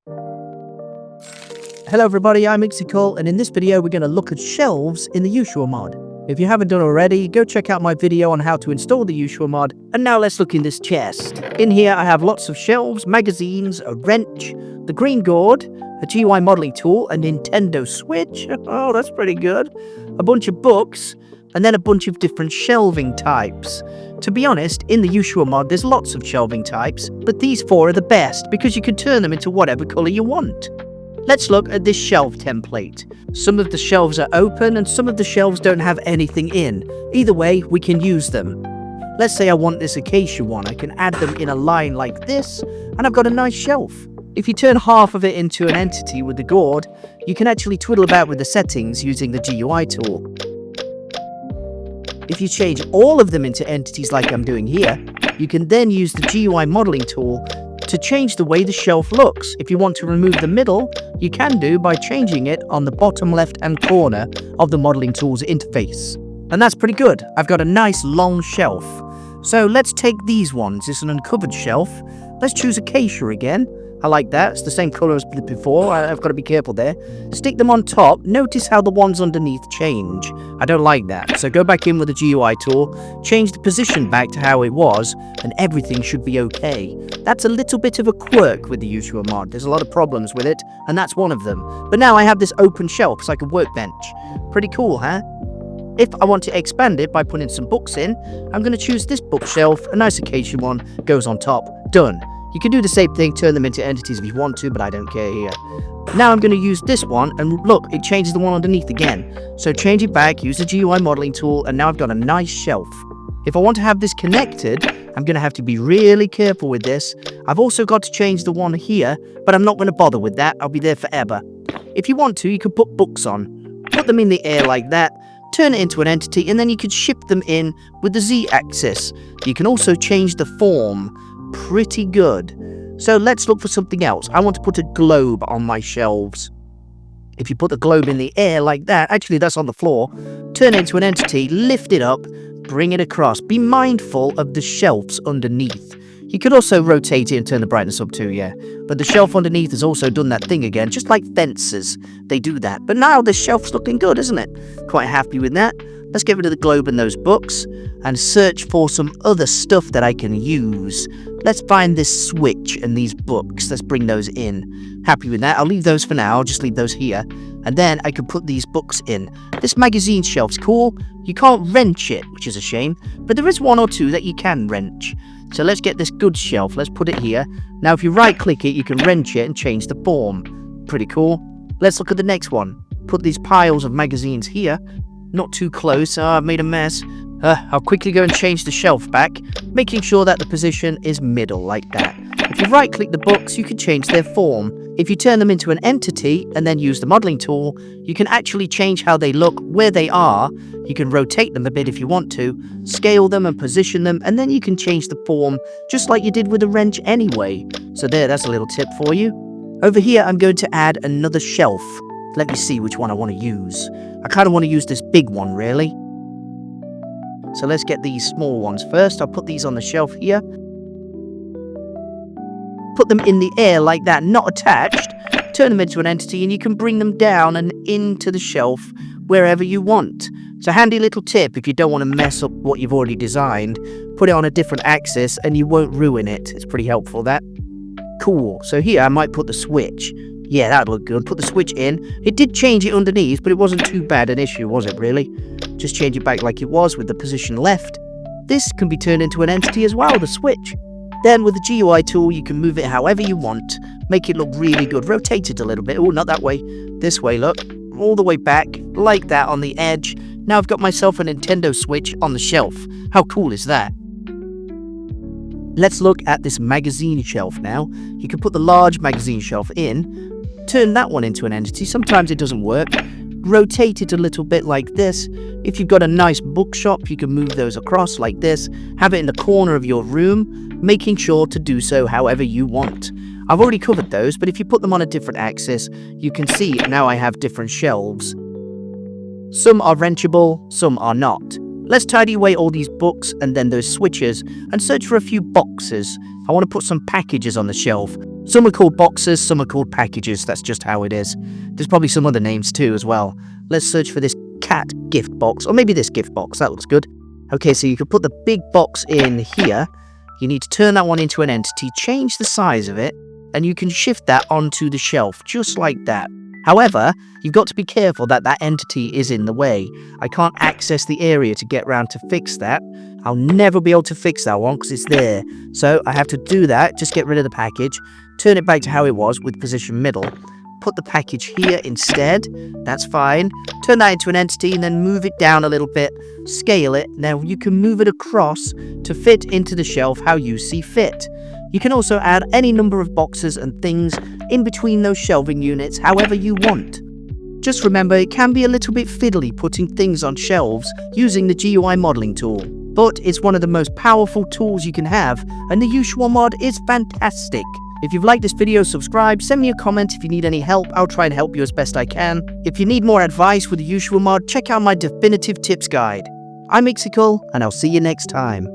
Hello everybody, I'm Ixical, and in this video we're going to look at shelves in the Yuushya mod. If you haven't done already, go check out my video on how to install the Yuushya mod. And now let's look in this chest. In here I have lots of shelves, magazines, a wrench, the Green Gourd, a GUI Modelling Tool, a Nintendo Switch, oh that's pretty good, a bunch of books, and then a bunch of different shelving types. To be honest, in the Yuushya mod there's lots of shelving types, but these four are the best because you can turn them into whatever colour you want. Let's look at this shelf template. Some of the shelves are open and some of the shelves don't have anything in. Either way, we can use them. Let's say I want this acacia one. I can add them in a line like this, and I've got a nice shelf. If you turn half of it into an entity with the gourd, you can actually twiddle about with the settings using the GUI tool. If you change all of them into entities like I'm doing here, you can then use the GUI Modelling Tool to change the way the shelf looks. If you want to remove the middle, you can do by changing it on the bottom left-hand corner of the Modelling Tool's interface. And that's pretty good. I've got a nice long shelf. So let's take these ones. It's an uncovered shelf. Let's choose acacia again. I like that. It's the same colour as before. I've got to be careful there. Stick them on top. Notice how the ones underneath change. I don't like that. So go back in with the GUI tool, change the position back to how it was, and everything should be okay. That's a little bit of a quirk with the Yuushya mod. There's a lot of problems with it, and that's one of them. But now I have this open shelf. It's like a workbench. Pretty cool, huh? If I want to expand it by putting some books in, I'm going to choose this bookshelf. A nice acacia one goes on top. Done. You can do the same thing, turn them into entities if you want to, but I don't care here. Now I'm going to use this one, and look, it changes the one underneath again. So change it back, use the GUI Modelling Tool, and now I've got a nice shelf. If I want to have this connected, I'm going to have to be really careful with this. I've also got to change the one here, but I'm not going to bother with that. I'll be there forever. If you want to, you can put books on. Put them in the air like that, turn it into an entity, and then you could shift them in with the Z-axis. You can also change the form. Pretty good. So let's look for something else. I want to put a globe on my shelves. If you put the globe in the air like that, actually that's on the floor, turn it into an entity, lift it up, bring it across. Be mindful of the shelves underneath. You could also rotate it and turn the brightness up too, yeah. But the shelf underneath has also done that thing again, just like fences. They do that. But now the shelf's looking good, isn't it? Quite happy with that. Let's get rid of the globe and those books and search for some other stuff that I can use. Let's find this switch and these books. Let's bring those in. Happy with that. I'll leave those for now. I'll just leave those here. And then I can put these books in. This magazine shelf's cool. You can't wrench it, which is a shame. But there is one or two that you can wrench. So let's get this goods shelf. Let's put it here. Now if you right click it, you can wrench it and change the form. Pretty cool. Let's look at the next one. Put these piles of magazines here. Not too close. I've made a mess. I'll quickly go and change the shelf back, making sure that the position is middle like that. If you right click the books, you can change their form. If you turn them into an entity and then use the modelling tool, you can actually change how they look, where they are. You can rotate them a bit if you want to, scale them and position them, and then you can change the form just like you did with a wrench anyway. So there, that's a little tip for you. Over here, I'm going to add another shelf. Let me see which one I want to use. I kind of want to use this big one, really. So let's get these small ones first. I'll put these on the shelf here. Put them in the air like that, not attached. Turn them into an entity and you can bring them down and into the shelf wherever you want. It's a handy little tip if you don't want to mess up what you've already designed. Put it on a different axis and you won't ruin it. It's pretty helpful, that. Cool. So here I might put the switch. Yeah, that'd look good. Put the switch in. It did change it underneath, but it wasn't too bad an issue, was it, really? Just change it back like it was with the position left. This can be turned into an entity as well, the switch. Then with the GUI tool, you can move it however you want. Make it look really good. Rotate it a little bit. Oh, not that way. This way, look. All the way back, like that on the edge. Now I've got myself a Nintendo Switch on the shelf. How cool is that? Let's look at this magazine shelf now. You can put the large magazine shelf in. Turn that one into an entity. Sometimes it doesn't work. Rotate it a little bit like this. If you've got a nice bookshop, you can move those across like this. Have it in the corner of your room, making sure to do so however you want. I've already covered those, but if you put them on a different axis, you can see now I have different shelves. Some are wrenchable, some are not. Let's tidy away all these books and then those switches and search for a few boxes. I want to put some packages on the shelf. Some are called boxes, some are called packages. That's just how it is. There's probably some other names too as well. Let's search for this cat gift box, or maybe this gift box. That looks good. Okay, so you can put the big box in here. You need to turn that one into an entity, change the size of it, and you can shift that onto the shelf, just like that. However, you've got to be careful that that entity is in the way. I can't access the area to get around to fix that. I'll never be able to fix that one because it's there. So I have to do that, just get rid of the package, turn it back to how it was with position middle, put the package here instead, that's fine, turn that into an entity and then move it down a little bit, scale it. Now you can move it across to fit into the shelf how you see fit. You can also add any number of boxes and things in between those shelving units however you want. Just remember, it can be a little bit fiddly putting things on shelves using the GUI Modelling Tool, but it's one of the most powerful tools you can have, and the Yuushya Mod is fantastic. If you've liked this video, subscribe, send me a comment if you need any help. I'll try and help you as best I can. If you need more advice with the Yuushya Mod, check out my definitive tips guide. I'm Ixical, and I'll see you next time.